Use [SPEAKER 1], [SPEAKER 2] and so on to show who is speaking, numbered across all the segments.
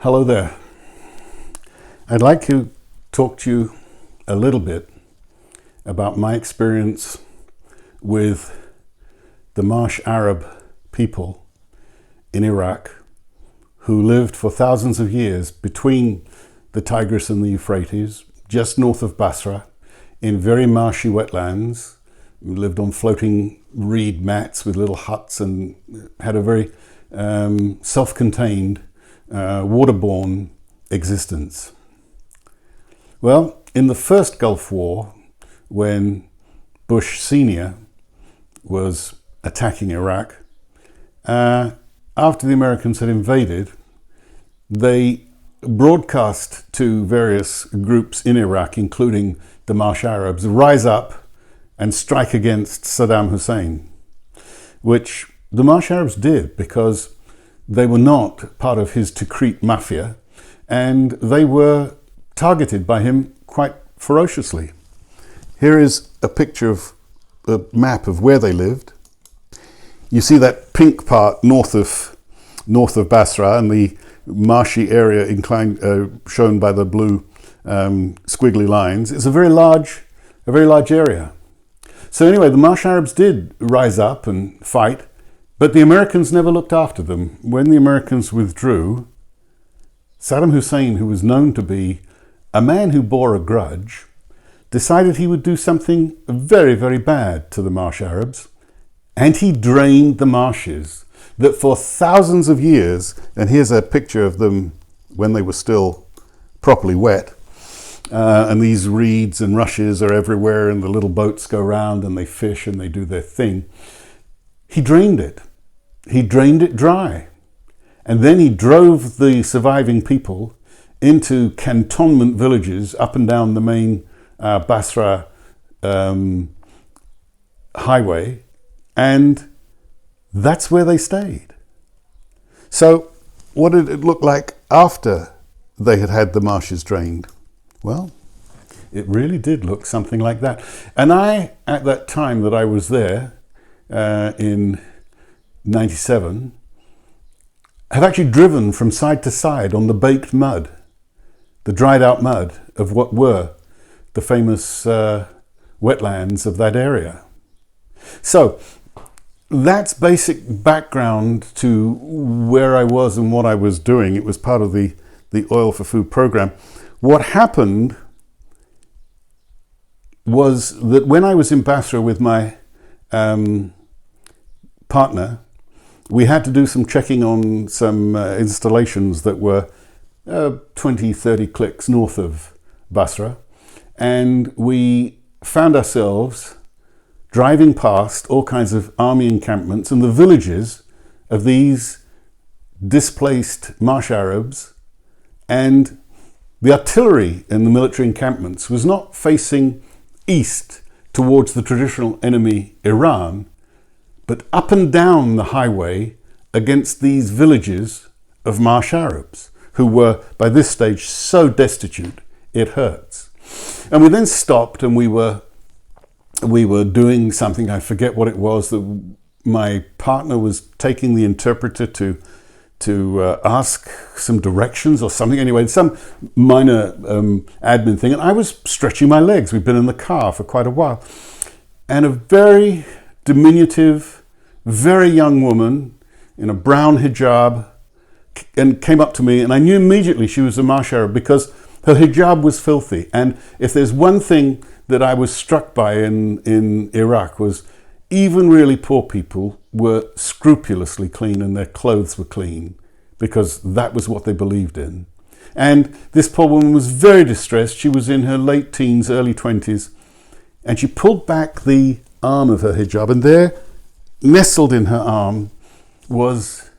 [SPEAKER 1] Hello there. I'd like to talk to you a little bit about my experience with the Marsh Arab people in Iraq who lived for thousands of years between the Tigris and the Euphrates, just north of Basra, in very marshy wetlands, lived on floating reed mats with little huts and had a very self-contained waterborne existence. Well, in the first Gulf War, when Bush Sr. was attacking Iraq, after the Americans had invaded, they broadcast to various groups in Iraq, including the Marsh Arabs, rise up and strike against Saddam Hussein, which the Marsh Arabs did because they were not part of his Tikrit mafia, and they were targeted by him quite ferociously. Here is a picture of a map of where they lived. You see that pink part north of Basra and the marshy area shown by the blue squiggly lines. It's a very large area. So anyway, the Marsh Arabs did rise up and fight, but the Americans never looked after them. When the Americans withdrew, Saddam Hussein, who was known to be a man who bore a grudge, decided he would do something very, very bad to the Marsh Arabs, and he drained the marshes that for thousands of years, and here's a picture of them when they were still properly wet, and these reeds and rushes are everywhere, and the little boats go round and they fish and they do their thing. He drained it. He drained it dry. And then he drove the surviving people into cantonment villages up and down the main Basra highway, and that's where they stayed. So what did it look like after they had had the marshes drained? Well, it really did look something like that. And I, at that time that I was there in 97, have actually driven from side to side on the baked mud, the dried out mud of what were the famous wetlands of that area. So that's basic background to where I was and what I was doing. It was part of the Oil for Food program. What happened was that when I was in Basra with my partner, we had to do some checking on some installations that were 20, 30 clicks north of Basra. And we found ourselves driving past all kinds of army encampments and the villages of these displaced Marsh Arabs. And the artillery in the military encampments was not facing east towards the traditional enemy Iran, but up and down the highway against these villages of Marsh Arabs, who were by this stage so destitute it hurts. And we then stopped, and we were doing something, I forget what it was, that my partner was taking the interpreter to ask some directions or something, anyway, some minor admin thing, and I was stretching my legs. We'd been in the car for quite a while, and a very diminutive, very young woman in a brown hijab and came up to me, and I knew immediately she was a Marsh Arab because her hijab was filthy. And if there's one thing that I was struck by in Iraq was even really poor people were scrupulously clean and their clothes were clean because that was what they believed in. And this poor woman was very distressed. She was in her late teens, early 20s, and she pulled back the arm of her hijab, and there, nestled in her arm, was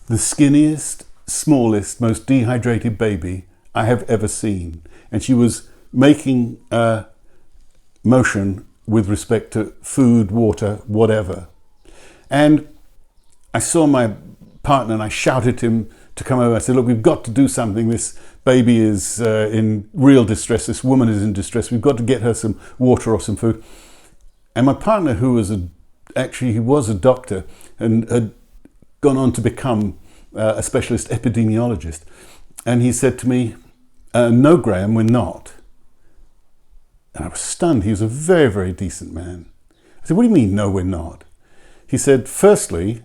[SPEAKER 1] the skinniest, smallest, most dehydrated baby I have ever seen. And she was making a motion with respect to food, water, whatever. And I saw my partner and I shouted to him to come over. I said, look, we've got to do something. This baby is in real distress. This woman is in distress. We've got to get her some water or some food. And my partner, who was he was a doctor and had gone on to become a specialist epidemiologist. And he said to me, no, Graham, we're not. And I was stunned. He was a very, very decent man. I said, what do you mean, no, we're not? He said, firstly,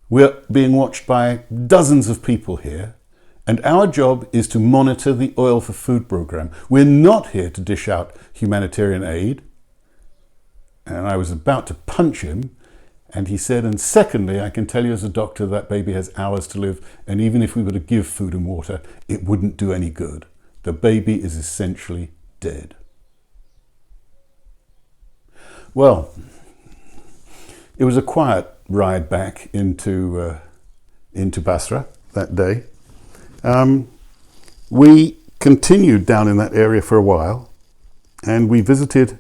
[SPEAKER 1] we're being watched by dozens of people here, and our job is to monitor the Oil for Food program. We're not here to dish out humanitarian aid. And I was about to punch him. And he said, and secondly, I can tell you as a doctor that baby has hours to live, and even if we were to give food and water, it wouldn't do any good. The baby is essentially dead. Well, it was a quiet ride back into Basra that day. We continued down in that area for a while, and we visited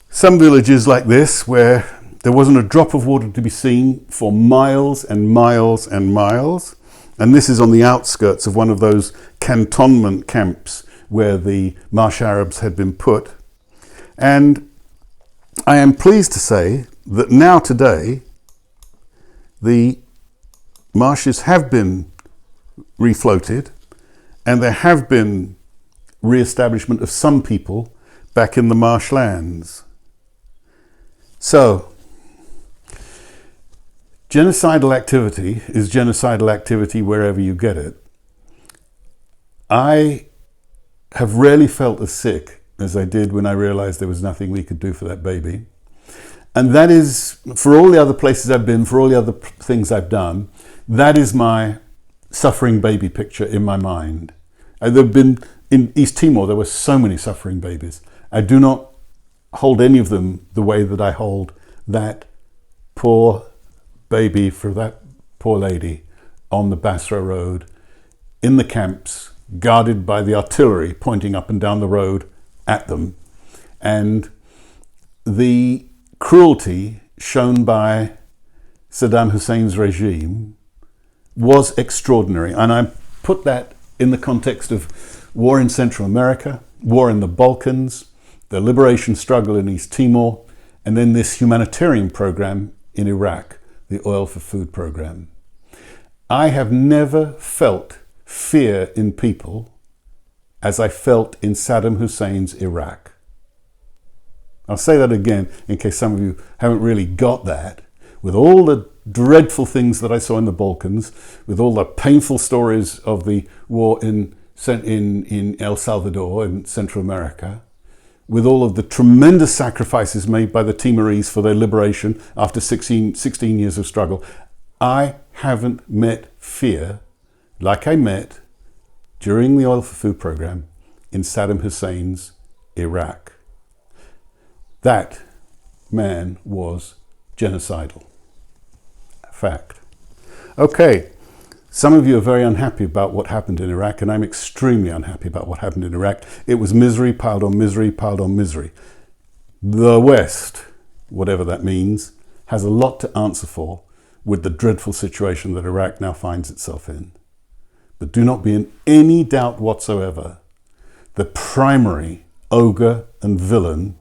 [SPEAKER 1] some villages like this where there wasn't a drop of water to be seen for miles and miles and miles. And this is on the outskirts of one of those cantonment camps where the Marsh Arabs had been put. And I am pleased to say that now today, the marshes have been refloated, and there have been re-establishment of some people back in the marshlands. So, genocidal activity is genocidal activity wherever you get it. I have rarely felt as sick as I did when I realized there was nothing we could do for that baby. And that is, for all the other places I've been, for all the other things I've done, that is my suffering baby picture in my mind. There've been, in East Timor, there were so many suffering babies. I do not hold any of them the way that I hold that poor baby for that poor lady on the Basra road, in the camps, guarded by the artillery pointing up and down the road at them. And the cruelty shown by Saddam Hussein's regime was extraordinary. And I put that in the context of war in Central America, war in the Balkans, the liberation struggle in East Timor, and then this humanitarian program in Iraq, the Oil for Food program. I have never felt fear in people as I felt in Saddam Hussein's Iraq. I'll say that again in case some of you haven't really got that. With all the dreadful things that I saw in the Balkans, with all the painful stories of the war in El Salvador in Central America, with all of the tremendous sacrifices made by the Timorese for their liberation after 16 years of struggle, I haven't met fear like I met during the Oil for Food program in Saddam Hussein's Iraq. That man was genocidal. Fact. Okay, some of you are very unhappy about what happened in Iraq, and I'm extremely unhappy about what happened in Iraq. It was misery piled on misery piled on misery. The West, whatever that means, has a lot to answer for with the dreadful situation that Iraq now finds itself in. But do not be in any doubt whatsoever, the primary ogre and villain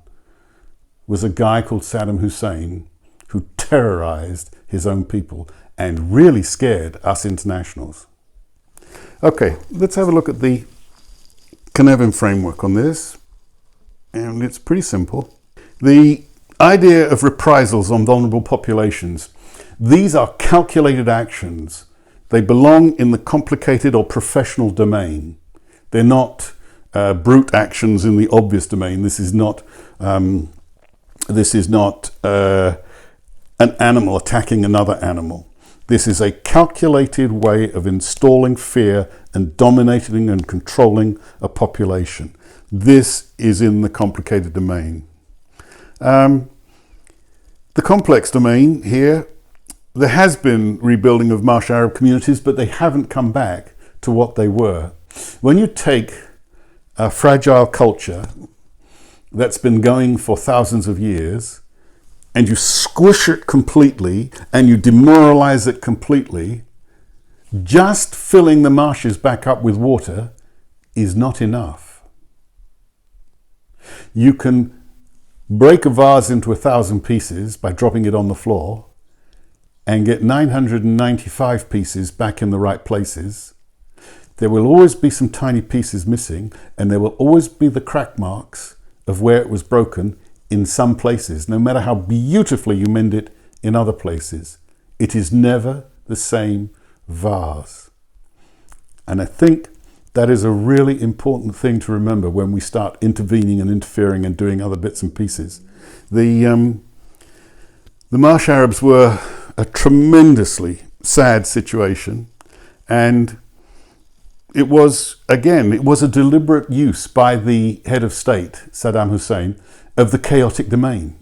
[SPEAKER 1] was a guy called Saddam Hussein, who terrorized his own people and really scared us internationals. Okay, let's have a look at the Cynefin framework on this. And it's pretty simple. The idea of reprisals on vulnerable populations. These are calculated actions. They belong in the complicated or professional domain. They're not brute actions in the obvious domain. This is not an animal attacking another animal. This is a calculated way of installing fear and dominating and controlling a population. This is in the complicated domain. The complex domain here, there has been rebuilding of Marsh Arab communities, but they haven't come back to what they were. When you take a fragile culture that's been going for thousands of years, and you squish it completely, and you demoralize it completely, just filling the marshes back up with water is not enough. You can break a vase into 1,000 pieces by dropping it on the floor, and get 995 pieces back in the right places, there will always be some tiny pieces missing, and there will always be the crack marks of where it was broken in some places. No matter how beautifully you mend it in other places, it is never the same vase. And I think that is a really important thing to remember when we start intervening and interfering and doing other bits and pieces. The Marsh Arabs were a tremendously sad situation, and it was a deliberate use by the head of state, Saddam Hussein, of the chaotic domain.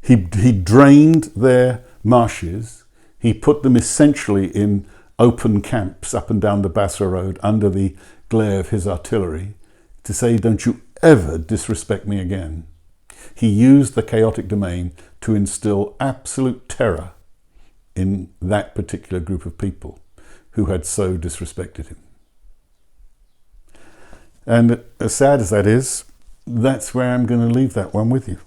[SPEAKER 1] He drained their marshes. He put them essentially in open camps up and down the Basra road under the glare of his artillery to say, don't you ever disrespect me again. He used the chaotic domain to instill absolute terror in that particular group of people who had so disrespected him. And as sad as that is, that's where I'm going to leave that one with you.